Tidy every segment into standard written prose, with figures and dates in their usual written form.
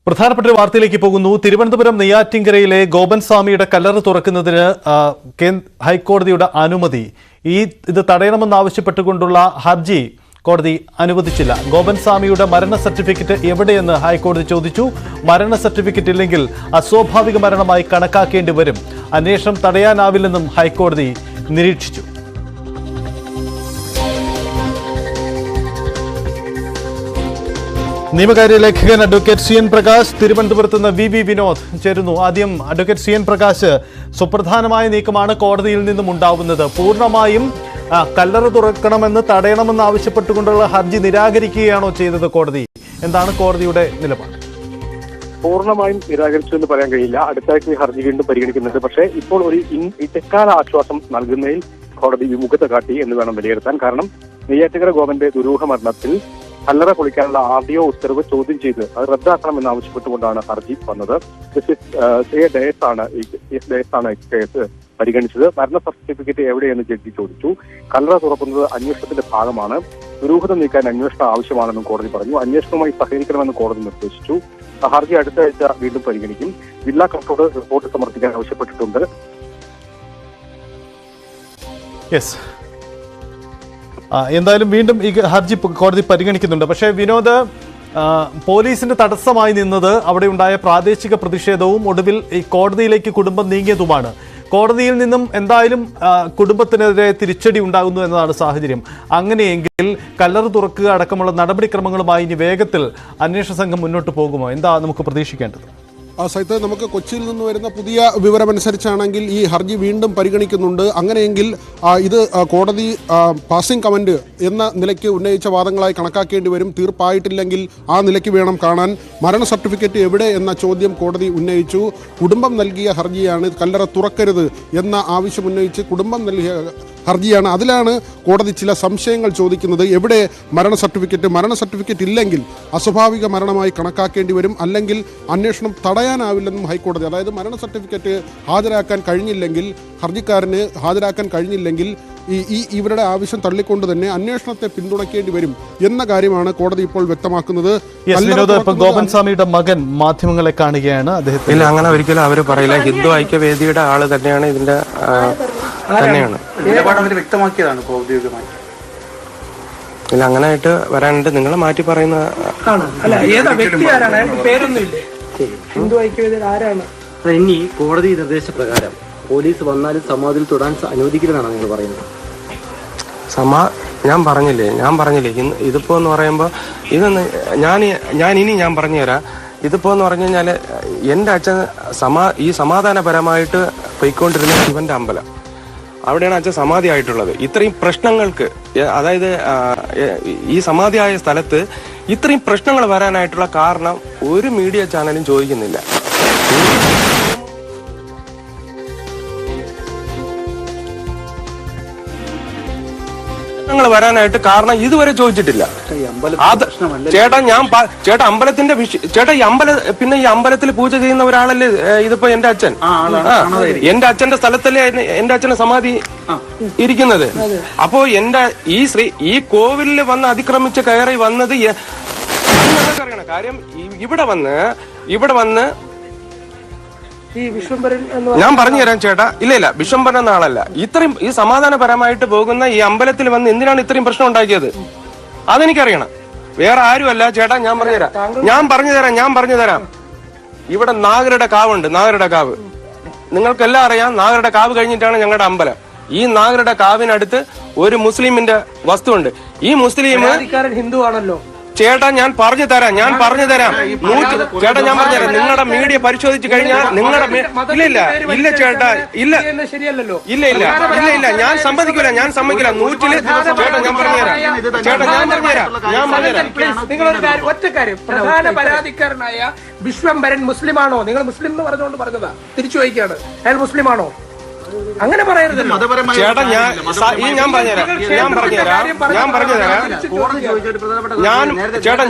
പ്രധാനപ്പെട്ട വാർത്തയിലേക്ക് പോകുന്നു. തിരുവനന്തപുരം നെയ്യാറ്റിൻകരയിലെ ഗോപൻ സ്വാമിയുടെ കല്ലറ തുറക്കുന്നതിന് ഹൈക്കോടതിയുടെ അനുമതി. ഇത് തടയണമെന്നാവശ്യപ്പെട്ടുകൊണ്ടുള്ള ഹർജി കോടതി അനുവദിച്ചില്ല. ഗോപൻ സ്വാമിയുടെ മരണ സർട്ടിഫിക്കറ്റ് എവിടെയെന്ന് ഹൈക്കോടതി ചോദിച്ചു. മരണ സർട്ടിഫിക്കറ്റ് ഇല്ലെങ്കിൽ അസ്വാഭാവിക മരണമായി കണക്കാക്കേണ്ടി വരും. അന്വേഷണം തടയാനാവില്ലെന്നും ഹൈക്കോടതി നിരീക്ഷിച്ചു. നിയമകാര്യ ലേഖകൻ അഡ്വക്കേറ്റ് സി എൻ പ്രകാശ് തിരുവനന്തപുരത്ത് നിന്ന് വി വിനോദ് ചേരുന്നു. ആദ്യം അഡ്വക്കേറ്റ് സി എൻ പ്രകാശ്, സുപ്രധാനമായ നീക്കമാണ് കോടതിയിൽ നിന്നും ഉണ്ടാവുന്നത്. പൂർണ്ണമായും കല്ലറ തുറക്കണമെന്ന് തടയണമെന്ന് ആവശ്യപ്പെട്ടുകൊണ്ടുള്ള ഹർജി നിരാകരിക്കുകയാണോ ചെയ്തത് കോടതി? എന്താണ് കോടതിയുടെ നിലപാട്? പൂർണ്ണമായും നിരാകരിച്ചു എന്ന് പറയാൻ കഴിയില്ല. അടുത്താഴ്ച ഈ ഹർജി വീണ്ടും പരിഗണിക്കുന്നുണ്ട്. പക്ഷേ ഇപ്പോൾ ഒരു ഇടക്കാല ആശ്വാസം നൽകുന്നതിൽ കോടതി വിമുഖത കാട്ടി എന്ന് വേണം വിലയിരുത്താൻ. കാരണം നെയ്യാറ്റിൻകര ഗോപന്റെ ദുരൂഹ മരണത്തിൽ കല്ലറ പൊളിക്കാനുള്ള ആദ്യ ഉത്തരവ് ചോദ്യം ചെയ്ത് അത് റദ്ദാക്കണമെന്ന് ആവശ്യപ്പെട്ടുകൊണ്ടാണ് ഹർജി വന്നത്. ജസ്റ്റിസ് ഡയസാണ് കേസ് പരിഗണിച്ചത്. മരണ സർട്ടിഫിക്കറ്റ് എവിടെയെന്ന് ജഡ്ജി ചോദിച്ചു. കല്ലറ തുറക്കുന്നത് അന്വേഷണത്തിന്റെ ഭാഗമാണ്. ദുരൂഹത നീക്കാൻ അന്വേഷണം ആവശ്യമാണെന്നും കോടതി പറഞ്ഞു. അന്വേഷണവുമായി സഹകരിക്കണമെന്ന് കോടതി നിർദ്ദേശിച്ചു. ഹർജി അടുത്ത ആഴ്ച വീണ്ടും പരിഗണിക്കും. ജില്ലാ കളക്ടറോട് റിപ്പോർട്ട് സമർപ്പിക്കാൻ ആവശ്യപ്പെട്ടിട്ടുണ്ട്. എന്തായാലും വീണ്ടും ഈ ഹർജി കോടതി പരിഗണിക്കുന്നുണ്ട്. പക്ഷേ വിനോദ്, പോലീസിന്റെ തടസ്സമായി നിന്നത് അവിടെ ഉണ്ടായ പ്രാദേശിക പ്രതിഷേധവും ഒടുവിൽ ഈ കോടതിയിലേക്ക് കുടുംബം നീങ്ങിയതുമാണ്. കോടതിയിൽ നിന്നും എന്തായാലും കുടുംബത്തിനെതിരെ തിരിച്ചടി ഉണ്ടാകുന്നു എന്നതാണ് സാഹചര്യം. അങ്ങനെയെങ്കിൽ കല്ലറ തുറക്കുക അടക്കമുള്ള നടപടിക്രമങ്ങളുമായി ഇനി വേഗത്തിൽ അന്വേഷണ സംഘം മുന്നോട്ട് പോകുമോ? എന്താ നമുക്ക് പ്രതീക്ഷിക്കേണ്ടത്? സൈത്ത്, നമുക്ക് കൊച്ചിയിൽ നിന്ന് വരുന്ന പുതിയ വിവരമനുസരിച്ചാണെങ്കിൽ ഈ ഹർജി വീണ്ടും പരിഗണിക്കുന്നുണ്ട്. അങ്ങനെയെങ്കിൽ ഇത് കോടതി പാസിംഗ് കമന്റ് എന്ന നിലയ്ക്ക് ഉന്നയിച്ച വാദങ്ങളായി കണക്കാക്കേണ്ടി വരും. തീർപ്പായിട്ടില്ലെങ്കിൽ ആ നിലയ്ക്ക് വേണം കാണാൻ. മരണ സർട്ടിഫിക്കറ്റ് എവിടെ എന്ന ചോദ്യം കോടതി ഉന്നയിച്ചു. കുടുംബം നൽകിയ ഹർജിയാണ്. കല്ലറ തുറക്കരുത് എന്ന ആവശ്യം ഉന്നയിച്ച് കുടുംബം നൽകിയ ഹർജിയാണ്. അതിലാണ് കോടതി ചില സംശയങ്ങൾ ചോദിക്കുന്നത്. എവിടെ മരണ സർട്ടിഫിക്കറ്റ് ഇല്ലെങ്കിൽ അസ്വാഭാവിക മരണമായി കണക്കാക്കേണ്ടി വരും, അല്ലെങ്കിൽ അന്വേഷണം തടയാനാവില്ലെന്നും ഹൈക്കോടതി. അതായത് മരണ സർട്ടിഫിക്കറ്റ് ഹാജരാക്കാൻ കഴിഞ്ഞില്ലെങ്കിൽ, ഹർജിക്കാരന് ഹാജരാക്കാൻ കഴിഞ്ഞില്ലെങ്കിൽ ഇവരുടെ ആവശ്യം തള്ളിക്കൊണ്ട് തന്നെ അന്വേഷണത്തെ പിന്തുണയ്ക്കേണ്ടി വരും എന്ന കാര്യമാണ് കോടതി ഇപ്പോൾ വ്യക്തമാക്കുന്നത്. ഗോപൻ സ്വാമിയുടെ മകൻ മാധ്യമങ്ങളെ കാണുകയാണ്. ഇല്ല, അങ്ങനെ ഒരിക്കലും അവര് പറയില്ല. ഹിന്ദു ഐക്യവേദിയുടെ ആള് തന്നെയാണ് ഇതിന്റെ തന്നെയാണ് വ്യക്തമാക്കിയതാണ് ഔദ്യോഗികമായി. ഇല്ല, അങ്ങനായിട്ട് വരാനുണ്ട്. നിങ്ങൾ മാറ്റി പറയുന്ന ഹിന്ദു ഐക്യവേദി ആരാണ്? ഇനി കോടതി നിർദ്ദേശപ്രകാരം പോലീസ് വന്നാലും സമാധിയിൽ തൊടാൻ അനുവദിക്കുന്നതാണ് നിങ്ങൾ പറയുന്നത്. ഞാൻ പറഞ്ഞില്ലേ ഇതിപ്പോ എന്ന് പറയുമ്പോ ഇതൊന്ന് ഞാൻ പറഞ്ഞുതരാം. ഇതിപ്പോ എന്ന് പറഞ്ഞു കഴിഞ്ഞാല് എന്റെ അച്ഛൻ ഈ സമാധാനപരമായിട്ട് പോയിക്കൊണ്ടിരുന്ന ശിവന്റെ അമ്പലം, അവിടെയാണ് അച്ഛൻ സമാധി ആയിട്ടുള്ളത്. ഇത്രയും പ്രശ്നങ്ങൾക്ക്, അതായത് ഈ സമാധിയായ സ്ഥലത്ത് ഇത്രയും പ്രശ്നങ്ങൾ വരാനായിട്ടുള്ള കാരണം ഒരു മീഡിയ ചാനലും ചോദിക്കുന്നില്ല. വരാനായിട്ട് കാരണം ഇതുവരെ ചോദിച്ചിട്ടില്ല. ചേട്ടാ അമ്പലത്തിന്റെ പിന്നെ ഈ അമ്പലത്തിൽ പൂജ ചെയ്യുന്ന ഒരാളല്ലേ ഇതിപ്പോ എന്റെ അച്ഛൻ. എന്റെ അച്ഛന്റെ സ്ഥലത്തല്ലേ എന്റെ അച്ഛന്റെ സമാധി ഇരിക്കുന്നത്. അപ്പോ ഈ കോവിലിൽ വന്ന് അതിക്രമിച്ച് കയറി വന്നത് അറിയണം. കാര്യം ഇവിടെ വന്ന് ഞാൻ പറഞ്ഞു തരാം ചേട്ടാ. ഇല്ല, വിശ്വംഭരൻ എന്ന ആളല്ല. ഇത്രയും ഈ സമാധാനപരമായിട്ട് പോകുന്ന ഈ അമ്പലത്തിൽ വന്ന് എന്തിനാണ് ഇത്രയും പ്രശ്നം ഉണ്ടാക്കിയത് അതെനിക്കറിയണം. വേറെ ആരുമല്ല ചേട്ടാ. ഞാൻ പറഞ്ഞു തരാം. ഇവിടെ നാഗരുടെ കാവുണ്ട്. നാഗരുടെ കാവ് നിങ്ങൾക്കെല്ലാം അറിയാം. നാഗരുടെ കാവ് കഴിഞ്ഞിട്ടാണ് ഞങ്ങളുടെ അമ്പലം. ഈ നാഗരുടെ കാവിനടുത്ത് ഒരു മുസ്ലിമിന്റെ വസ്തുണ്ട്. ഈ മുസ്ലിം ഹിന്ദു ആണല്ലോ ചേട്ടാ. ഞാൻ പറഞ്ഞു തരാം. ചേട്ടാ, ഞാൻ പറഞ്ഞുതരാം. നിങ്ങളുടെ മീഡിയ പരിശോധിച്ചു കഴിഞ്ഞാൽ നിങ്ങളുടെ ഇല്ല ചേട്ടാ, ഇല്ല ഞാൻ സമ്മതിക്കില്ല. 100-ല് ചേട്ടാ ഞാൻ പറഞ്ഞുതരാം. ഒറ്റ കാര്യം, പ്രധാന പരാതിക്കാരനായ വിശ്വംഭരൻ മുസ്ലിമാണോ? നിങ്ങൾ മുസ്ലിം എന്ന് പറഞ്ഞുകൊണ്ട് പറഞ്ഞതാ, തിരിച്ചു വയ്ക്കാണ്. അയാൾ മുസ്ലിമാണോ? അങ്ങനെ പറയരുതല്ലോ. ചേട്ടാ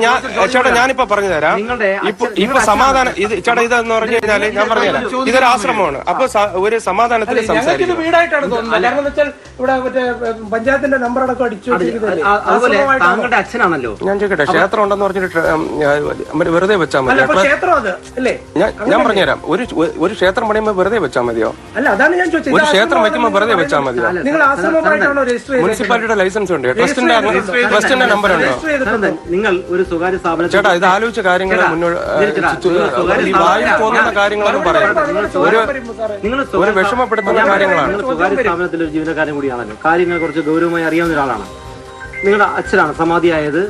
ഞാൻ ഞാനിപ്പോ പറഞ്ഞുതരാം. ഇപ്പൊ സമാധാനം ചേട്ടാ ഇതെന്ന് പറഞ്ഞു കഴിഞ്ഞാല് ഞാൻ പറഞ്ഞുതരാം, ഇതൊരു ആശ്രമമാണ്. അപ്പൊ ഒരു സമാധാനത്തിൽ സംസാരിക്കും. വീടായിട്ടാണ് തോന്നുന്നത്. കാരണം എന്ന് വെച്ചാൽ ഇവിടെ മറ്റേ പഞ്ചായത്തിന്റെ നമ്പർ അടക്കം അടിച്ചു. അതുപോലെ താങ്കളുടെ അച്ഛനാണല്ലോ. ഞാൻ ചോദിക്കട്ടെ, ക്ഷേത്രം ഉണ്ടെന്ന് പറഞ്ഞിട്ട് വെറുതെ വെച്ചാൽ മതി? ഞാൻ പറഞ്ഞുതരാം, ഒരു ക്ഷേത്രം പണിയുമ്പോൾ വെറുതെ വെച്ചാൽ മതിയോ? അല്ല, അതാണ് ഞാൻ ചോദിച്ചത്. ഒരു ക്ഷേത്രം വെക്കുമ്പോൾ വെറുതെ വെച്ചാൽ മതിയോ? നിങ്ങൾ ആശ്രമമായിട്ടാണോ രജിസ്റ്റർ ചെയ്തത്? മുനിസിപ്പാലിറ്റിയുടെ ലൈസൻസ് ഉണ്ട്, ട്രസ്റ്റിന്റെ നമ്പർ ഉണ്ടോ? നിങ്ങൾ ഒരു സ്വകാര്യ സ്ഥാപനം. ചേട്ടാ, ഇത് ആലോചിച്ച കാര്യങ്ങൾ മുന്നോട്ട് വായി പോകുന്ന കാര്യങ്ങളൊന്നും പറയാം. ഒരു വിഷമപ്പെടുത്തുന്ന കാര്യങ്ങളാണ്. സ്വകാര്യ സ്ഥാപനത്തിലെ ഒരു ജീവനക്കാരൻ കൂടിയാണല്ലോ, കാര്യങ്ങൾ കുറച്ച് ഗൗരവമായി അറിയാവുന്ന ഒരാളാണ്. നിങ്ങളുടെ അച്ഛനാണ് സമാധിയായത്.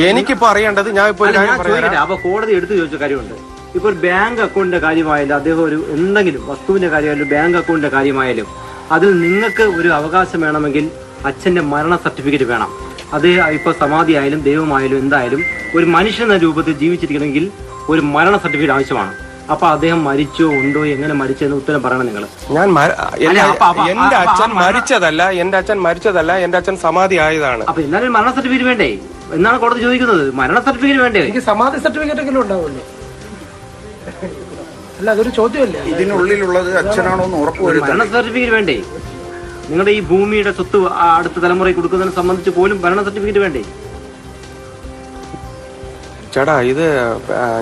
എനിക്കിപ്പോ അറിയേണ്ടത് ഞാൻ ചോദിക്കട്ടെ, അപ്പൊ കോടതി എടുത്തു ചോദിച്ച കാര്യമുണ്ട്. ഇപ്പൊ ഒരു ബാങ്ക് അക്കൗണ്ടിന്റെ കാര്യമായാലും, അദ്ദേഹം ഒരു എന്തെങ്കിലും വസ്തുവിന്റെ കാര്യമായാലും, ബാങ്ക് അക്കൗണ്ടിന്റെ കാര്യമായാലും, അതിൽ നിങ്ങൾക്ക് ഒരു അവകാശം വേണമെങ്കിൽ അച്ഛന്റെ മരണ സർട്ടിഫിക്കറ്റ് വേണം. അത് ഇപ്പൊ സമാധിയായാലും ദൈവമായാലും എന്തായാലും ഒരു മനുഷ്യൻ എന്ന രൂപത്തിൽ ജീവിച്ചിരിക്കണമെങ്കിൽ ഒരു മരണ സർട്ടിഫിക്കറ്റ് ആവശ്യമാണ്. അപ്പൊ അദ്ദേഹം മരിച്ചോ ഉണ്ടോ, എങ്ങനെ മരിച്ചെന്ന് ഉത്തരം പറയണം നിങ്ങൾ. എന്റെ അച്ഛൻ മരിച്ചതല്ല, എന്റെ അച്ഛൻ സമാധി ആയതാണ്. അപ്പൊ എന്നാലും മരണ സർട്ടിഫിക്കറ്റ് വേണ്ടേ എന്നാണ് കോടതി ചോദിക്കുന്നത്. മരണ സർട്ടിഫിക്കറ്റ് വേണ്ടേ? എനിക്ക് സമാധി സർട്ടിഫിക്കറ്റ് എങ്കിലും ഉണ്ടാവുമല്ലോ. അല്ല, അതൊരു ചോദ്യമല്ലേ. ഇതിനുള്ളിലുള്ളത് അച്ഛനാണോ എന്ന് ഉറപ്പുവരുത്തണം. മരണ സർട്ടിഫിക്കറ്റ് വേണ്ടേ? നിങ്ങളുടെ ഈ ഭൂമിയുടെ സ്വത്ത് അടുത്ത തലമുറയ്ക്ക് കൊടുക്കുന്നതിനെ സംബന്ധിച്ച് പോലും ഭരണ സർട്ടിഫിക്കറ്റ് വേണ്ടേ? ചേട്ടാ, ഇത്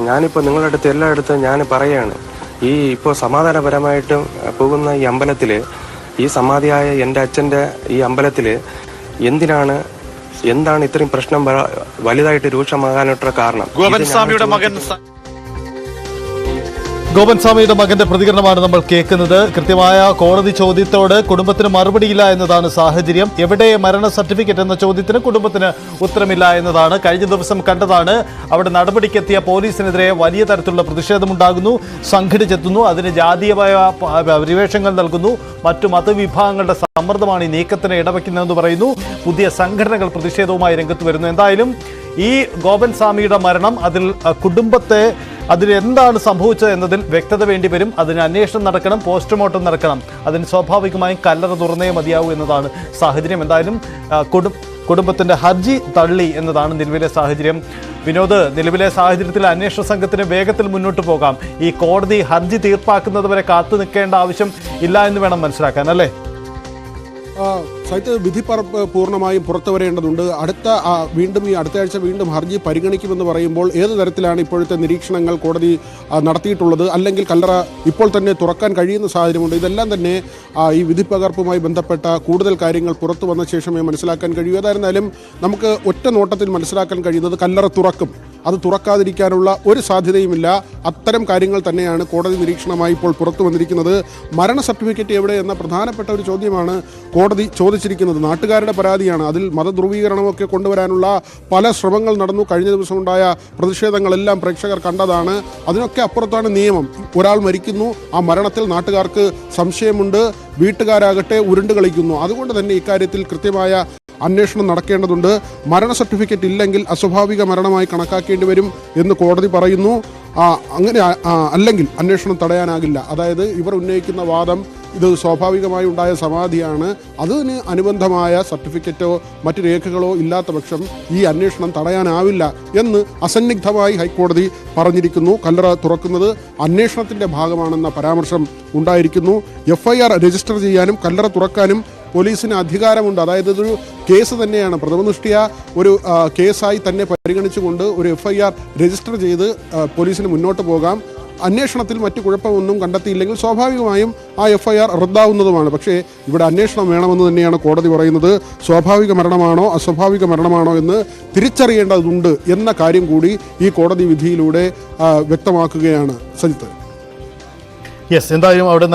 ഞാനിപ്പോ നിങ്ങളുടെ അടുത്ത് എല്ലായിടത്തും ഞാൻ പറയാണ്, ഈ ഇപ്പോൾ സമാധാനപരമായിട്ട് പോകുന്ന ഈ അമ്പലത്തില്, ഈ സമാധിയായ എൻ്റെ അച്ഛൻ്റെ ഈ അമ്പലത്തില് എന്താണ് ഇത്രയും പ്രശ്നം വലുതായിട്ട് രൂക്ഷമാകാനുള്ള കാരണം? ഗോപൻ സ്വാമിയുടെ മകന്റെ പ്രതികരണമാണ് നമ്മൾ കേൾക്കുന്നത്. കൃത്യമായ കോടതി ചോദ്യത്തോട് കുടുംബത്തിന് മറുപടിയില്ല എന്നതാണ് സാഹചര്യം. എവിടെ മരണ സർട്ടിഫിക്കറ്റ് എന്ന ചോദ്യത്തിന് കുടുംബത്തിന് ഉത്തരമില്ല എന്നതാണ്. കഴിഞ്ഞ ദിവസം കണ്ടതാണ്, അവിടെ നടപടിക്കെത്തിയ പോലീസിനെതിരെ വലിയ തരത്തിലുള്ള പ്രതിഷേധമുണ്ടാകുന്നു, സംഘടിച്ചെത്തുന്നു, അതിന് ജാതീയമായ പരിവേഷങ്ങൾ നൽകുന്നു, മറ്റു മതവിഭാഗങ്ങളുടെ സമ്മർദ്ദമാണ് ഈ നീക്കത്തിന് ഇടവയ്ക്കുന്നതെന്ന് പറയുന്നു. പുതിയ സംഘടനകൾ പ്രതിഷേധവുമായി രംഗത്ത് വരുന്നു. എന്തായാലും ഈ ഗോപൻ സ്വാമിയുടെ മരണം, അതിൽ എന്താണ് സംഭവിച്ചത് എന്നതിൽ വ്യക്തത വേണ്ടി വരും. അതിന് അന്വേഷണം നടക്കണം, പോസ്റ്റ്മോർട്ടം നടക്കണം. അതിന് സ്വാഭാവികമായും കല്ലറ തുറന്നേ മതിയാവൂ എന്നതാണ് സാഹചര്യം. എന്തായാലും കുടുംബത്തിന്റെ ഹർജി തള്ളി എന്നതാണ് നിലവിലെ സാഹചര്യം. വിനോദ്, നിലവിലെ സാഹചര്യത്തിൽ അന്വേഷണ സംഘത്തിന് വേഗത്തിൽ മുന്നോട്ട് പോകാം. ഈ കോടതി ഹർജി തീർപ്പാക്കുന്നതുവരെ കാത്തു നിൽക്കേണ്ട ആവശ്യം ഇല്ല എന്ന് വേണം മനസ്സിലാക്കാൻ, അല്ലേ? സൈറ്റ് വിധി പൂർണ്ണമായും പുറത്തു വരേണ്ടതുണ്ട്. ഈ അടുത്ത ആഴ്ച വീണ്ടും ഹർജി പരിഗണിക്കുമെന്ന് പറയുമ്പോൾ ഏത് തരത്തിലാണ് ഇപ്പോഴത്തെ നിരീക്ഷണങ്ങൾ കോടതി നടത്തിയിട്ടുള്ളത്, അല്ലെങ്കിൽ കല്ലറ ഇപ്പോൾ തന്നെ തുറക്കാൻ കഴിയുന്ന സാഹചര്യമുണ്ട്. ഇതെല്ലാം തന്നെ ഈ വിധി പകർപ്പുമായി ബന്ധപ്പെട്ട കൂടുതൽ കാര്യങ്ങൾ പുറത്തു വന്ന ശേഷമേ മനസ്സിലാക്കാൻ കഴിയൂ. ഏതായിരുന്നാലും നമുക്ക് ഒറ്റ നോട്ടത്തിൽ മനസ്സിലാക്കാൻ കഴിയുന്നത് കല്ലറ തുറക്കും. അത് തുറക്കാതിരിക്കാനുള്ള ഒരു സാധ്യതയുമില്ല. അത്തരം കാര്യങ്ങൾ തന്നെയാണ് കോടതി നിരീക്ഷണമായി ഇപ്പോൾ പുറത്തു വന്നിരിക്കുന്നത്. മരണ സർട്ടിഫിക്കറ്റ് എവിടെ എന്ന പ്രധാനപ്പെട്ട ഒരു ചോദ്യമാണ് കോടതി ചോദിച്ചിരിക്കുന്നത്. നാട്ടുകാരുടെ പരാതിയാണ്. അതിൽ മതധ്രുവീകരണമൊക്കെ കൊണ്ടുവരാനുള്ള പല ശ്രമങ്ങൾ നടന്നു. കഴിഞ്ഞ ദിവസമുണ്ടായ പ്രതിഷേധങ്ങളെല്ലാം പ്രേക്ഷകർ കണ്ടതാണ്. അതിനൊക്കെ അപ്പുറത്താണ് നിയമം. ഒരാൾ മരിക്കുന്നു, ആ മരണത്തിൽ നാട്ടുകാർക്ക് സംശയമുണ്ട്, വീട്ടുകാരാകട്ടെ ഉരുണ്ട് കളിക്കുന്നു. അതുകൊണ്ട് തന്നെ ഇക്കാര്യത്തിൽ കൃത്യമായ അന്വേഷണം നടക്കേണ്ടതുണ്ട്. മരണ സർട്ടിഫിക്കറ്റ് ഇല്ലെങ്കിൽ അസ്വാഭാവിക മരണമായി കണക്കാക്കേണ്ടി വരും എന്ന് കോടതി പറയുന്നു. അങ്ങനെ അല്ലെങ്കിൽ അന്വേഷണം തടയാനാകില്ല. അതായത് ഇവർ ഉന്നയിക്കുന്ന വാദം ഇത് സ്വാഭാവികമായി ഉണ്ടായ സമാധിയാണ്, അതിന് അനുബന്ധമായ സർട്ടിഫിക്കറ്റോ മറ്റു രേഖകളോ ഇല്ലാത്ത പക്ഷം ഈ അന്വേഷണം തടയാനാവില്ല എന്ന് അസന്നിഗ്ധമായി ഹൈക്കോടതി പറഞ്ഞിരിക്കുന്നു. കല്ലറ തുറക്കുന്നത് അന്വേഷണത്തിൻ്റെ ഭാഗമാണെന്ന പരാമർശം ഉണ്ടായിരിക്കുന്നു. FIR രജിസ്റ്റർ ചെയ്യാനും കല്ലറ തുറക്കാനും പോലീസിന് അധികാരമുണ്ട്. അതായത് ഇതൊരു കേസ് തന്നെയാണ്, പ്രഥമദൃഷ്ട്യാ ഒരു കേസായി തന്നെ പരിഗണിച്ചുകൊണ്ട് ഒരു FIR രജിസ്റ്റർ ചെയ്ത് പോലീസിന് മുന്നോട്ട് പോകാം. അന്വേഷണത്തിൽ മറ്റു കുഴപ്പമൊന്നും കണ്ടെത്തിയില്ലെങ്കിൽ സ്വാഭാവികമായും ആ FIR റദ്ദാവുന്നതുമാണ്. പക്ഷേ ഇവിടെ അന്വേഷണം വേണമെന്ന് തന്നെയാണ് കോടതി പറയുന്നത്. സ്വാഭാവിക മരണമാണോ അസ്വാഭാവിക മരണമാണോ എന്ന് തിരിച്ചറിയേണ്ടതുണ്ട് എന്ന കാര്യം കൂടി ഈ കോടതി വിധിയിലൂടെ വ്യക്തമാക്കുകയാണ്. സജിത്ത്, എന്തായാലും അവിടെ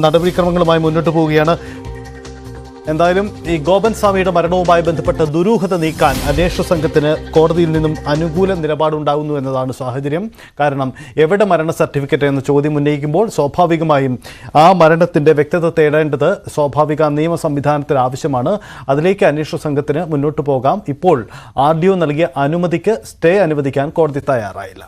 നടപടിക്രമങ്ങളുമായി മുന്നോട്ട് പോവുകയാണ്. എന്തായാലും ഈ ഗോപൻ സ്വാമിയുടെ മരണവുമായി ബന്ധപ്പെട്ട ദുരൂഹത നീക്കാൻ അന്വേഷണ സംഘത്തിന് കോടതിയിൽ നിന്നും അനുകൂല നിലപാടുണ്ടാകുന്നു എന്നതാണ് സാഹചര്യം. കാരണം എവിടെ മരണ സർട്ടിഫിക്കറ്റ് എന്ന ചോദ്യം ഉന്നയിക്കുമ്പോൾ സ്വാഭാവികമായും ആ മരണത്തിൻ്റെ വ്യക്തത തേടേണ്ടത് സ്വാഭാവിക നിയമ സംവിധാനത്തിൽ ആവശ്യമാണ്. അതിലേക്ക് അന്വേഷണ സംഘത്തിന് മുന്നോട്ട് പോകാം. ഇപ്പോൾ RDO നൽകിയ അനുമതിക്ക് സ്റ്റേ അനുവദിക്കാൻ കോടതി തയ്യാറായില്ല.